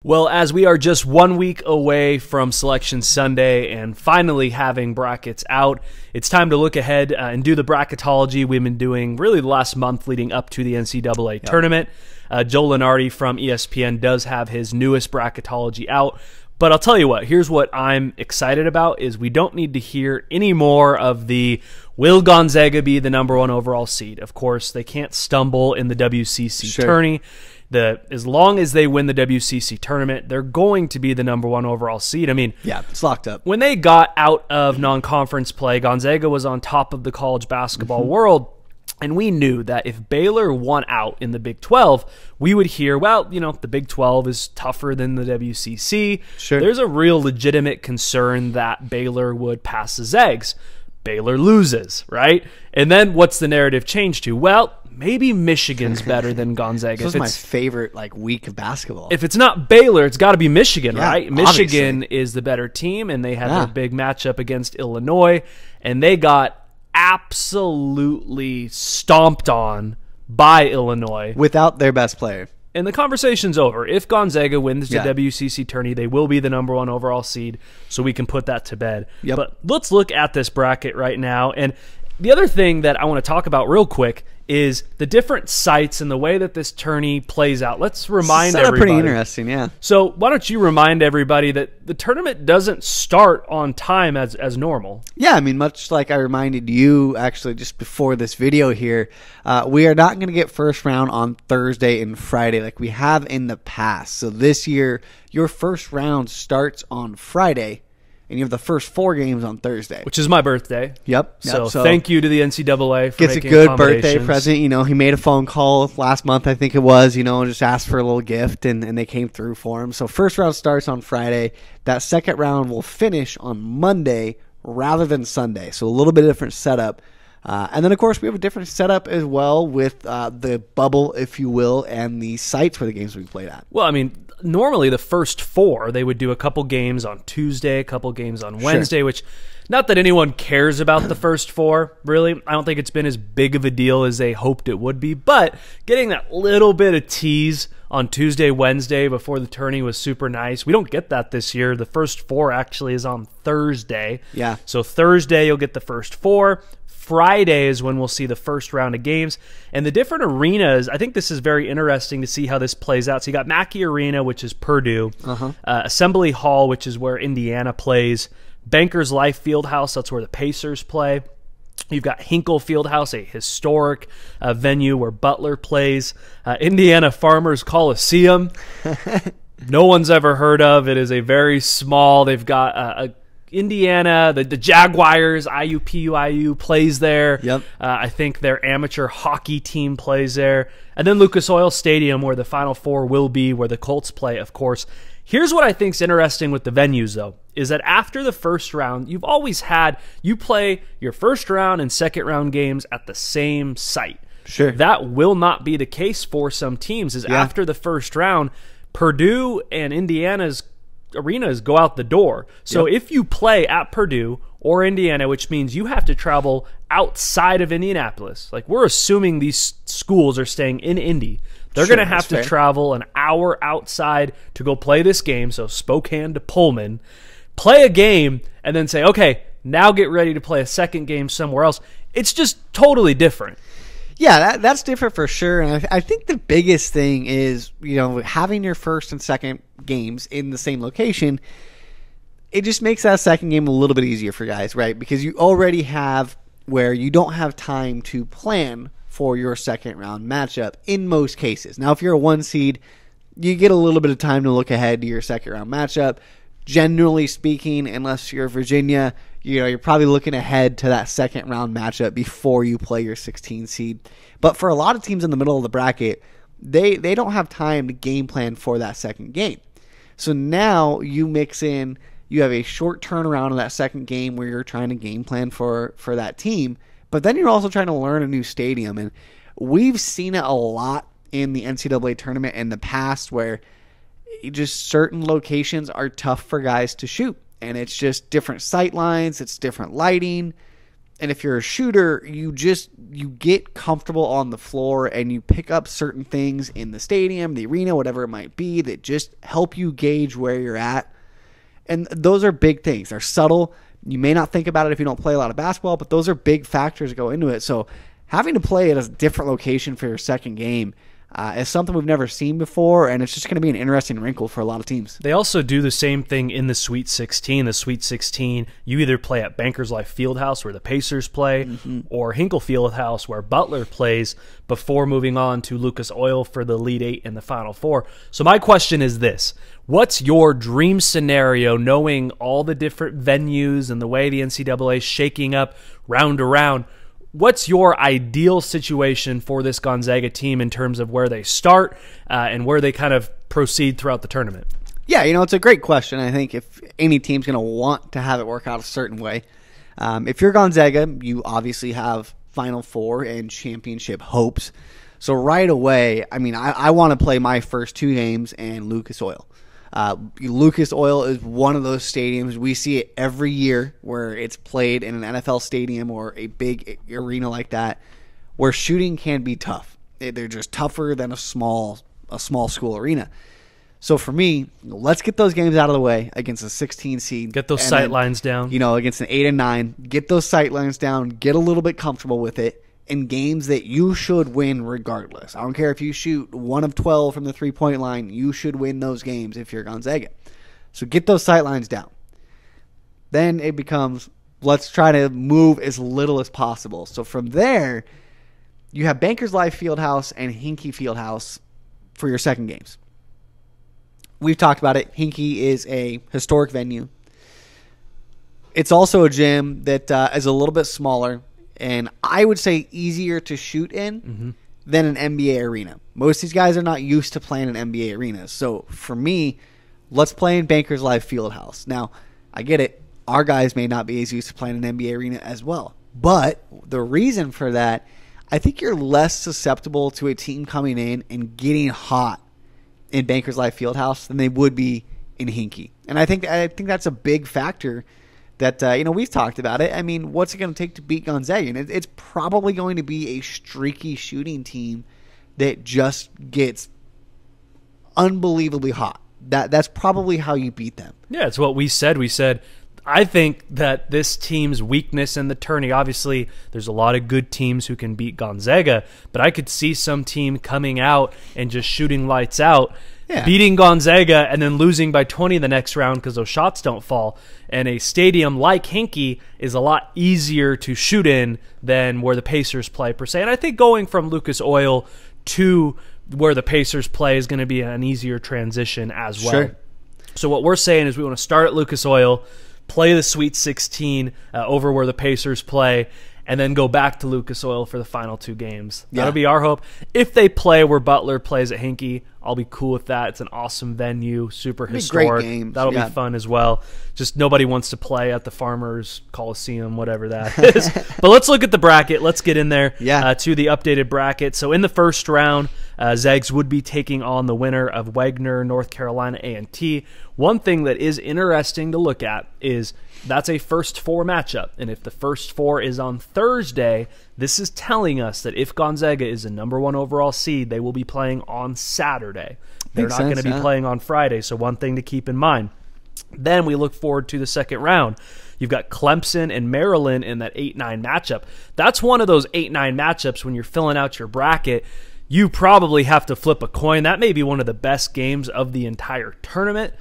Well, as we are just 1 week away from Selection Sunday and finally having brackets out, it's time to look ahead and do the bracketology we've been doing really the last month leading up to the NCAA tournament. Joe Lunardi from ESPN does have his newest bracketology out. But I'll tell you what, here's what I'm excited about is we don't need to hear any more of the will Gonzaga be the #1 overall seed. Of course, they can't stumble in the WCC tourney. As long as they win the WCC tournament, they're going to be the #1 overall seed. I mean, yeah, it's locked up. When they got out of non-conference play, Gonzaga was on top of the college basketball world, and we knew that if Baylor won out in the Big 12, we would hear, well, you know, the Big 12 is tougher than the WCC. Sure. There's a real legitimate concern that Baylor would pass the Zags. Baylor loses, right? And then what's the narrative change to? Well, maybe Michigan's better than Gonzaga. This is my favorite week of basketball. If it's not Baylor, it's got to be Michigan, right? Obviously. Michigan is the better team, and they had their big matchup against Illinois, and they got absolutely stomped on by Illinois. Without their best player. And the conversation's over. If Gonzaga wins the WCC tourney, they will be the #1 overall seed, so we can put that to bed. Yep. But let's look at this bracket right now. And the other thing that I want to talk about real quick is the different sites and the way that this tourney plays out. Let's remind everybody. Pretty interesting, yeah. So why don't you remind everybody that the tournament doesn't start on time as normal? Yeah, I mean, much like I reminded you actually just before this video here, we are not going to get first round on Thursday and Friday like we have in the past. So this year, your first round starts on Friday, and you have the first 4 games on Thursday. Which is my birthday. Yep. So thank you to the NCAA for gets making a good birthday present. You know, he made a phone call last month, I think it was, you know, just asked for a little gift, and they came through for him. So first round starts on Friday. That second round will finish on Monday rather than Sunday. So a little bit different setup. And then, of course, we have a different setup as well with the bubble, if you will, and the sites where the games will be played at. Well, I mean, normally the first 4, they would do a couple games on Tuesday, a couple games on Wednesday, which, not that anyone cares about the first 4, really. I don't think it's been as big of a deal as they hoped it would be, but getting that little bit of tease on Tuesday, Wednesday before the tourney was super nice. We don't get that this year. The first 4 actually is on Thursday. Yeah. So Thursday, you'll get the first 4. Friday is when we'll see the first round of games. And the different arenas, I think this is very interesting to see how this plays out. So you got Mackey Arena, which is Purdue. Assembly Hall, which is where Indiana plays. Bankers Life Fieldhouse, that's where the Pacers play. You've got Hinkle Fieldhouse, a historic venue where Butler plays. Indiana Farmers Coliseum. No one's ever heard of. It is a very small, they've got Indiana, the Jaguars, IUPUIU plays there. Yep. I think their amateur hockey team plays there. And then Lucas Oil Stadium, where the Final Four will be, where the Colts play, of course. Here's what I think is interesting with the venues, though, is that after the first round, you've always had, you play your first round and second round games at the same site. Sure. That will not be the case for some teams, is after the first round, Purdue and Indiana's arenas go out the door. So if you play at Purdue or Indiana, which means you have to travel outside of Indianapolis, like we're assuming these schools are staying in Indy, they're going to have to travel an hour outside to go play this game, so Spokane to Pullman, play a game, and then say, okay, now get ready to play a second game somewhere else. It's just totally different. Yeah, that's different for sure. And I think the biggest thing is, you know, having your first and second games in the same location, it just makes that second game a little bit easier for guys, right? Because you already have where you don't have time to plan for your second round matchup in most cases. Now, if you're a 1 seed, you get a little bit of time to look ahead to your second round matchup. Generally speaking, unless you're Virginia, you know, you're probably looking ahead to that second round matchup before you play your 16 seed. But for a lot of teams in the middle of the bracket, they don't have time to game plan for that second game. So now you mix in, you have a short turnaround of that second game where you're trying to game plan for that team, but then you're also trying to learn a new stadium. And we've seen it a lot in the NCAA tournament in the past where just certain locations are tough for guys to shoot. And it's just different sight lines, it's different lighting. And if you're a shooter, you get comfortable on the floor and you pick up certain things in the stadium, the arena, whatever it might be, that just help you gauge where you're at. And those are big things. They're subtle. You may not think about it if you don't play a lot of basketball, but those are big factors that go into it. So having to play at a different location for your second game is something we've never seen before, and it's just going to be an interesting wrinkle for a lot of teams. They also do the same thing in the Sweet 16. The Sweet 16, you either play at Bankers Life Fieldhouse, where the Pacers play, or Hinkle Fieldhouse, where Butler plays, before moving on to Lucas Oil for the Elite Eight and the Final Four. So my question is this. What's your dream scenario, knowing all the different venues and the way the NCAA is shaking up round to round? What's your ideal situation for this Gonzaga team in terms of where they start and where they kind of proceed throughout the tournament? Yeah, it's a great question. I think if any team's going to want to have it work out a certain way, if you're Gonzaga, you obviously have Final Four and championship hopes. So right away, I want to play my first 2 games in Lucas Oil. Lucas Oil is one of those stadiums. We see it every year where it's played in an NFL stadium or a big arena like that, where shooting can be tough. They're just tougher than a small school arena. So for me, let's get those games out of the way against a 16 seed. Get those sight lines down. Against an 8 and 9, get those sight lines down, get a little bit comfortable with it in games that you should win regardless. I don't care if you shoot 1 of 12 from the 3-point line, you should win those games if you're Gonzaga. So get those sight lines down. Then it becomes, let's try to move as little as possible. So from there, you have Bankers Life Fieldhouse and Hinkey Fieldhouse for your second games. We've talked about it. Hinkey is a historic venue. It's also a gym that is a little bit smaller, and I would say easier to shoot in than an NBA arena. Most of these guys are not used to playing in NBA arenas. So for me, let's play in Bankers Life Fieldhouse. Now, I get it. Our guys may not be as used to playing an NBA arena as well. But the reason for that, I think you're less susceptible to a team coming in and getting hot in Bankers Life Fieldhouse than they would be in Hinkey. And I think that's a big factor that, we've talked about it. What's it going to take to beat Gonzaga? And it's probably going to be a streaky shooting team that just gets unbelievably hot. That's probably how you beat them. Yeah, it's what we said. We said, I think that this team's weakness in the tourney, obviously there's a lot of good teams who can beat Gonzaga, but I could see some team coming out and just shooting lights out, beating Gonzaga and then losing by 20 the next round because those shots don't fall. And a stadium like Hinkey is a lot easier to shoot in than where the Pacers play per se. And I think going from Lucas Oil to where the Pacers play is going to be an easier transition as well. Sure. So what we're saying is we want to start at Lucas Oil, play the Sweet 16 over where the Pacers play, and then go back to Lucas Oil for the final 2 games. That'll be our hope. If they play where Butler plays at Hinkey, I'll be cool with that. It's an awesome venue, super historic. Great game. That'll be fun as well. Just nobody wants to play at the Farmers Coliseum, whatever that is. But let's look at the bracket. Let's get in there to the updated bracket. So in the first round, Zags would be taking on the winner of Wagner, North Carolina A&T. One thing that is interesting to look at is that's a first 4 matchup. And if the first 4 is on Thursday, this is telling us that if Gonzaga is a #1 overall seed, they will be playing on Saturday. They're not going to be playing on Friday, so one thing to keep in mind. Then we look forward to the second round. You've got Clemson and Maryland in that 8-9 matchup. That's one of those 8-9 matchups when you're filling out your bracket. You probably have to flip a coin. That may be one of the best games of the entire tournament.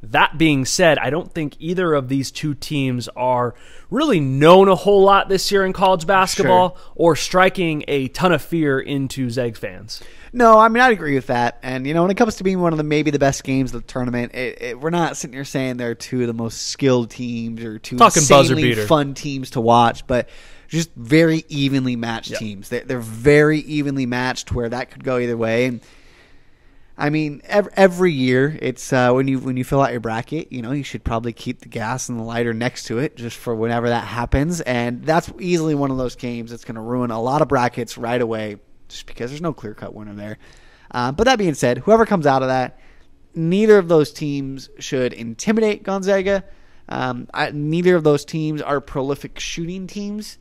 That being said, I don't think either of these 2 teams are really known a whole lot this year in college basketball or striking a ton of fear into Zags fans. No, I'd agree with that. And, when it comes to being one of maybe the best games of the tournament, we're not sitting here saying they're 2 of the most skilled teams or 2 insanely fun teams to watch, but just very evenly matched teams. They're very evenly matched where that could go either way. And every year it's when you fill out your bracket, you should probably keep the gas and the lighter next to it just for whenever that happens. And that's easily one of those games that's going to ruin a lot of brackets right away just because there's no clear-cut winner there. But that being said, whoever comes out of that, neither of those teams should intimidate Gonzaga. Neither of those teams are prolific shooting teams.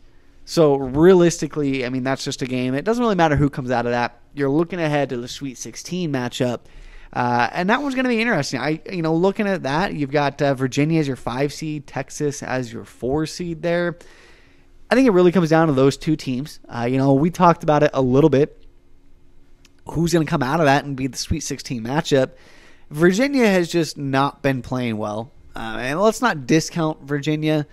So realistically, I mean, that's just a game. It doesn't really matter who comes out of that. You're looking ahead to the Sweet 16 matchup. And that one's going to be interesting. Looking at that, you've got Virginia as your 5 seed, Texas as your 4 seed there. I think it really comes down to those two teams. We talked about it a little bit. Who's going to come out of that and be the Sweet 16 matchup? Virginia has just not been playing well. And let's not discount Virginia.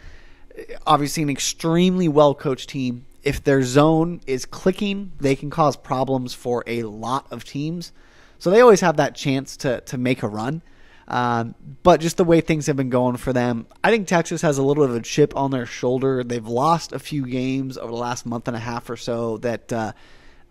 Obviously, an extremely well-coached team. If their zone is clicking, they can cause problems for a lot of teams. So they always have that chance to make a run. But just the way things have been going for them, I think Texas has a little bit of a chip on their shoulder. They've lost a few games over the last month and a half or so that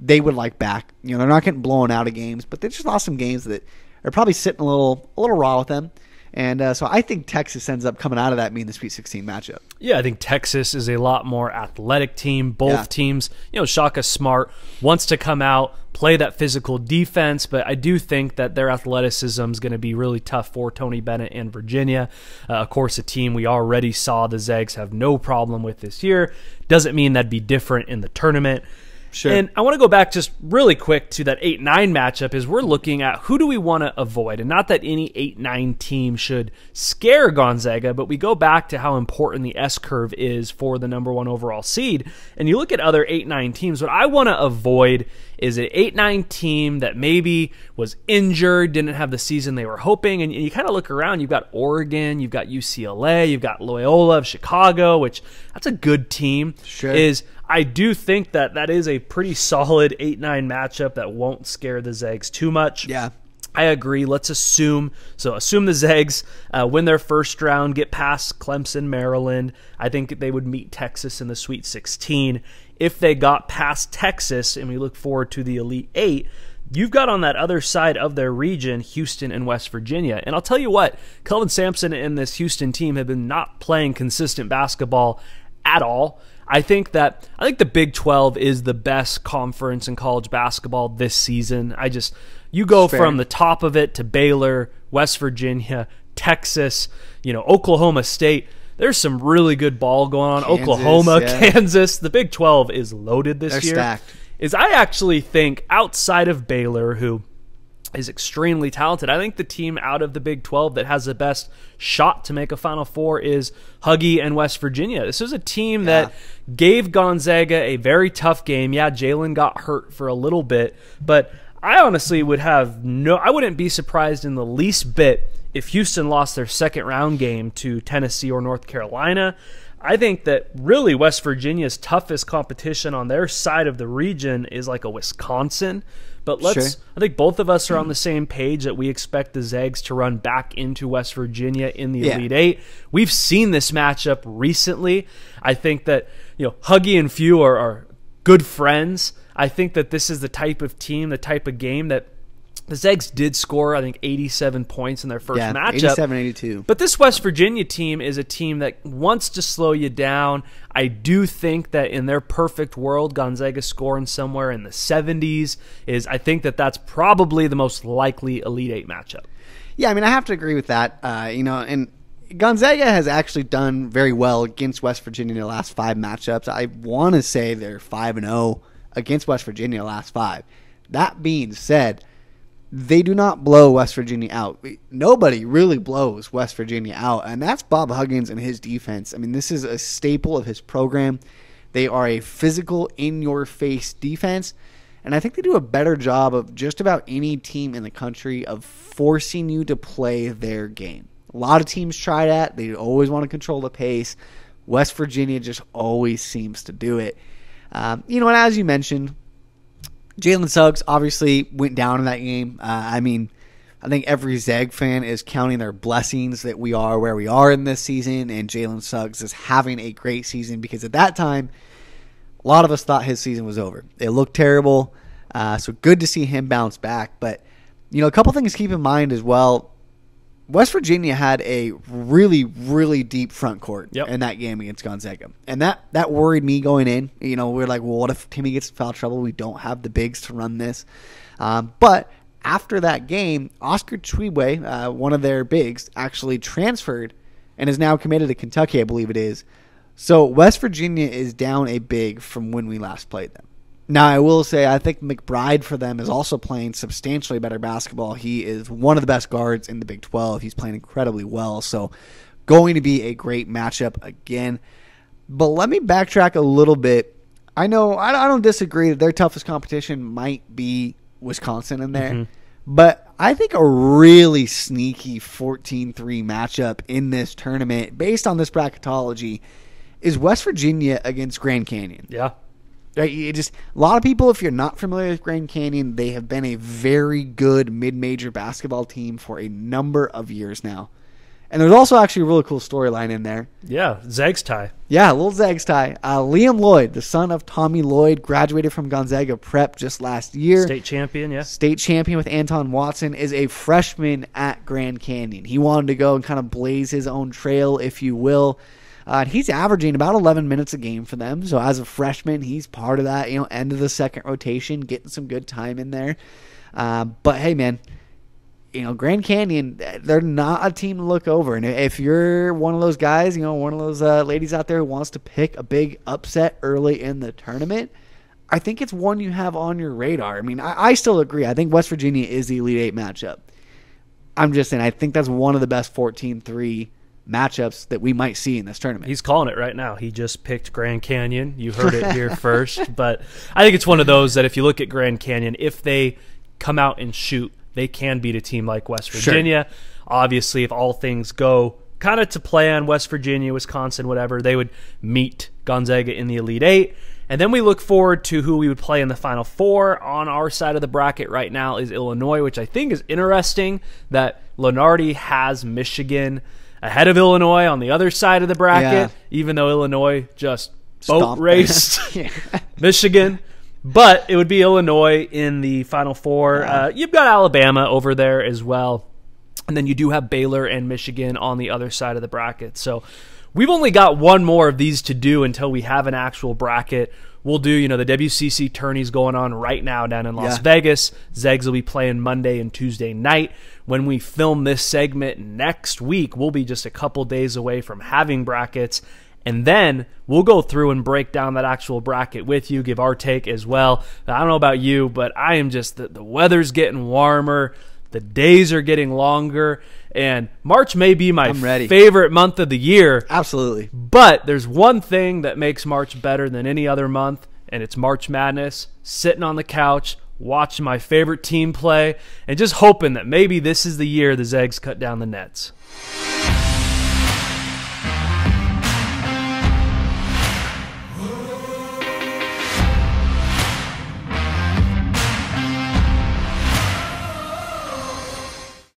they would like back. They're not getting blown out of games, but they just lost some games that are probably sitting a little raw with them. And so I think Texas ends up coming out of that being the Sweet 16 matchup. Yeah, I think Texas is a lot more athletic team. Both teams, Shaka Smart wants to come out, play that physical defense, but I do think that their athleticism is going to be really tough for Tony Bennett and Virginia. Of course, a team we already saw the Zags have no problem with this year. Doesn't mean that'd be different in the tournament. Sure. And I want to go back just really quick to that 8-9 matchup is we're looking at who do we want to avoid. And not that any 8-9 team should scare Gonzaga, but we go back to how important the S-curve is for the number 1 overall seed. And you look at other 8-9 teams, what I want to avoid is an 8-9 team that maybe was injured, didn't have the season they were hoping. And you kind of look around, you've got Oregon, you've got UCLA, you've got Loyola of Chicago, which that's a good team. Sure. I do think that is a pretty solid 8-9 matchup that won't scare the Zags too much. Yeah. I agree. Let's assume the Zags win their first round, get past Clemson, Maryland. I think they would meet Texas in the Sweet 16. If they got past Texas, and we look forward to the Elite 8, you've got on that other side of their region, Houston and West Virginia. And I'll tell you what, Kelvin Sampson and this Houston team have been not playing consistent basketball at all. I think the Big 12 is the best conference in college basketball this season. You go from the top of it to Baylor, West Virginia, Texas, Oklahoma State. There's some really good ball going on. Kansas, Oklahoma, Kansas. The Big 12 is loaded this year. They're stacked. I actually think outside of Baylor, who is extremely talented, I think the team out of the Big 12 that has the best shot to make a Final Four is Huggy and West Virginia. This was a team that gave Gonzaga a very tough game. Yeah, Jalen got hurt for a little bit, but I honestly I wouldn't be surprised in the least bit if Houston lost their second round game to Tennessee or North Carolina. I think that really West Virginia's toughest competition on their side of the region is like a Wisconsin. But I think both of us are on the same page that we expect the Zags to run back into West Virginia in the Elite 8. We've seen this matchup recently. I think that Huggy and Few are good friends. I think that this is the type of team, the type of game that the Zags did score, I think, 87 points in their first matchup. 87-82. But this West Virginia team is a team that wants to slow you down. I do think that in their perfect world, Gonzaga scoring somewhere in the 70s I think that's probably the most likely Elite 8 matchup. Yeah, I mean, I have to agree with that. And Gonzaga has actually done very well against West Virginia in the last 5 matchups. I want to say they're 5-0 against West Virginia in the last 5. That being said, they do not blow West Virginia out. Nobody really blows West Virginia out, and that's Bob Huggins and his defense. I mean, this is a staple of his program. They are a physical, in-your-face defense, and I think they do a better job of just about any team in the country of forcing you to play their game. A lot of teams try that. They always want to control the pace. West Virginia just always seems to do it. And as you mentioned, Jalen Suggs obviously went down in that game. I think every Zag fan is counting their blessings that we are where we are in this season, and Jalen Suggs is having a great season because at that time, a lot of us thought his season was over. It looked terrible, so good to see him bounce back. But, a couple things to keep in mind as well. West Virginia had a really, really deep front court in that game against Gonzaga. And that worried me going in. We're like, well, what if Timmy gets in foul trouble? We don't have the bigs to run this. But after that game, Oscar Tweedway, one of their bigs, actually transferred and is now committed to Kentucky, I believe it is. So West Virginia is down a big from when we last played them. Now, I will say I think McBride for them is also playing substantially better basketball. He is one of the best guards in the Big 12. He's playing incredibly well. So going to be a great matchup again. But let me backtrack a little bit. I know I don't disagree that their toughest competition might be Wisconsin in there. But I think a really sneaky 14-3 matchup in this tournament, based on this bracketology, is West Virginia against Grand Canyon. Yeah. Right? A lot of people, if you're not familiar with Grand Canyon, they have been a very good mid-major basketball team for a number of years now. And there's also actually a really cool storyline in there. Yeah, Zags tie. Yeah, a little Zags tie. Liam Lloyd, the son of Tommy Lloyd, graduated from Gonzaga Prep just last year. State champion, yeah. State champion with Anton Watson, is a freshman at Grand Canyon. He wanted to go and kind of blaze his own trail, if you will. He's averaging about 11 minutes a game for them. So as a freshman, he's part of that, end of the second rotation, getting some good time in there. But hey, man, Grand Canyon, they're not a team to look over. And if you're one of those guys, one of those ladies out there who wants to pick a big upset early in the tournament, I think it's one you have on your radar. I mean, I still agree. I think West Virginia is the Elite Eight matchup. I'm just saying, I think that's one of the best 14-3 matchups that we might see in this tournament. He's calling it right now. He just picked Grand Canyon. You heard it here first. But I think it's one of those that if you look at Grand Canyon, if they come out and shoot, they can beat a team like West Virginia. Sure. Obviously, if all things go kind of to plan, West Virginia, Wisconsin, whatever, they would meet Gonzaga in the Elite Eight. And then we look forward to who we would play in the Final Four. On our side of the bracket right now is Illinois, which I think is interesting that Lenardi has Michigan ahead of Illinois on the other side of the bracket, even though Illinois just boat raced Michigan. But it would be Illinois in the Final Four. You've got Alabama over there as well. And then you do have Baylor and Michigan on the other side of the bracket. So we've only got one more of these to do until we have an actual bracket. We'll do, the WCC tourneys going on right now down in Las Vegas. Zags will be playing Monday and Tuesday night. When we film this segment next week, we'll be just a couple days away from having brackets. And then we'll go through and break down that actual bracket with you, give our take as well. I don't know about you, but I am just, the weather's getting warmer. The days are getting longer. And March may be my favorite month of the year. Absolutely. But there's one thing that makes March better than any other month, and it's March Madness, sitting on the couch, watching my favorite team play, and just hoping that maybe this is the year the Zags cut down the nets.